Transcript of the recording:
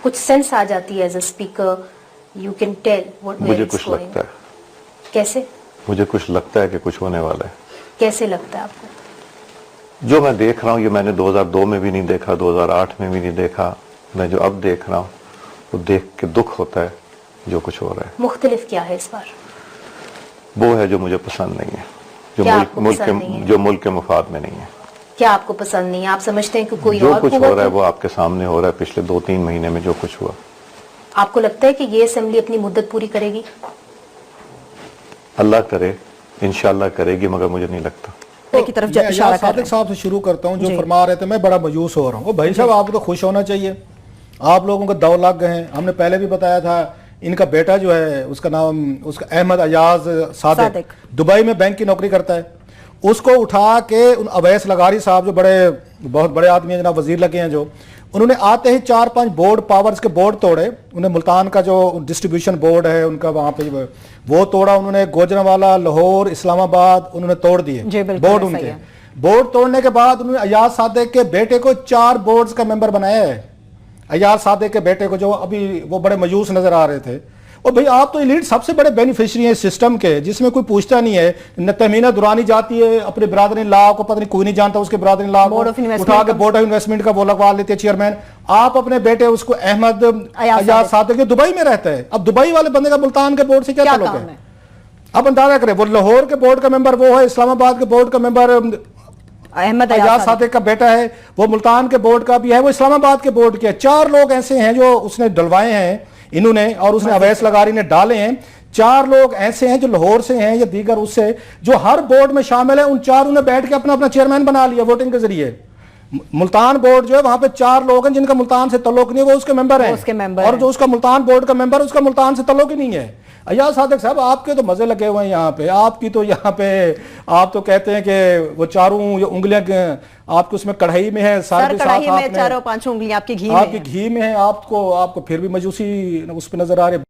कुछ सेंस आ जाती है as a speaker, you can tell what मुझे कुछ लगता है, कैसे मुझे कुछ लगता है कि कुछ होने वाला है। कैसे लगता है आपको? जो मैं देख रहा हूँ, ये मैंने 2002 में भी नहीं देखा, 2008 में भी नहीं देखा, मैं जो अब देख रहा हूँ वो देख के दुख होता है जो कुछ हो रहा है। मुख्तलिफ क्या है इस बार? वो है जो मुझे पसंद नहीं है, जो क्या आपको पसंद नहीं है? जो मुल्क के मुफाद में नहीं है। क्या आपको पसंद नहीं है? आप समझते हैं कि कोई जो और कुछ कुव्वत हो रहा है है? वो आपके सामने हो रहा है, पिछले 2-3 महीने में जो कुछ हुआ। आपको लगता है कि ये असेंबली अपनी मुद्दत पूरी करेगी? अल्लाह करे, इंशाल्लाह करेगी, मगर मुझे नहीं लगता। की तरफ मैं इशारा कर रहे सादिक हैं। साहब से शुरू करता हूँ, जो जी। फरमा रहे थे, मैं बड़ा मायूस हो रहा हूँ। भाई साहब, आपको तो खुश होना चाहिए, आप लोगों को दौर लग गए हैं। हमने पहले भी बताया था, इनका बेटा जो है, उसका नाम उसका अहमद अयाज सादिक, दुबई में बैंक की नौकरी करता है। उसको उठा के उन अवैस लगारी साहब, जो बहुत बड़े आदमी हैं, जनाब वजीर लगे हैं, जो उन्होंने आते ही 4-5 बोर्ड, पावर्स के बोर्ड तोड़े। उन्हें मुल्तान का जो डिस्ट्रीब्यूशन बोर्ड है उनका, वहाँ पे वो तोड़ा उन्होंने। गोजरावाला, लाहौर, इस्लामाबाद उन्होंने तोड़ दिए बोर्ड उनके। बोर्ड तोड़ने के बाद उन्होंने अयाज सादिक के बेटे को 4 बोर्ड्स का मेंबर बनाया है। अयाज सादिक के बेटे को, जो अभी वो बड़े मायूस नजर आ रहे थे। और भाई, आप तो एलीट सबसे बड़े बेनिफिशियरी हैं सिस्टम के, जिसमें कोई पूछता नहीं है। तहमीना दुरानी जाती है अपने ब्रादरी लॉ को, पता नहीं कोई नहीं जानता उसके ब्रादरी लॉ को, उठा के बोर्ड ऑफ इन्वेस्टमेंट का वो लगवा लेते हैं चेयरमैन। आप अपने बेटे उसको अहमद अयाज सादिक, जो दुबई में रहता है, अब दुबई वाले बंदे का मुल्तान के बोर्ड से क्या ताल्लुक है? अब अंदाजा करें, वो लाहौर के बोर्ड का मेंबर वो है, इस्लामाबाद के बोर्ड का मेंबर अहमद अयाज सादिक का बेटा है, वो मुल्तान के बोर्ड का भी है, वो इस्लामाबाद के बोर्ड के है। 4 लोग ऐसे हैं जो उसने डलवाए हैं इन्होंने, और उसने अवैस लगारी ने डाले हैं। 4 लोग ऐसे हैं जो लाहौर से हैं या दीगर उससे, जो हर बोर्ड में शामिल है। उन 4 ने बैठ के अपना अपना चेयरमैन बना लिया वोटिंग के जरिए। मुल्तान बोर्ड जो है, वहां पे 4 लोग हैं जिनका मुल्तान से ताल्लुक नहीं है, वो उसके मेंबर हैं। और जो उसका मुल्तान बोर्ड का मेंबर, उसका मुल्तान से ताल्लुक ही नहीं है। अयाज सादिक साहब, आपके तो मजे लगे हुए हैं यहाँ पे। आपकी तो यहाँ पे आप तो कहते हैं कि वो 4 उंगलियां आपको उसमें कढ़ाई में है, सर कढ़ाई में 4-5 उंगलियां आपकी घी में है। आपकी घी में है। आपको फिर भी मजूसी उस पर नजर आ रही है।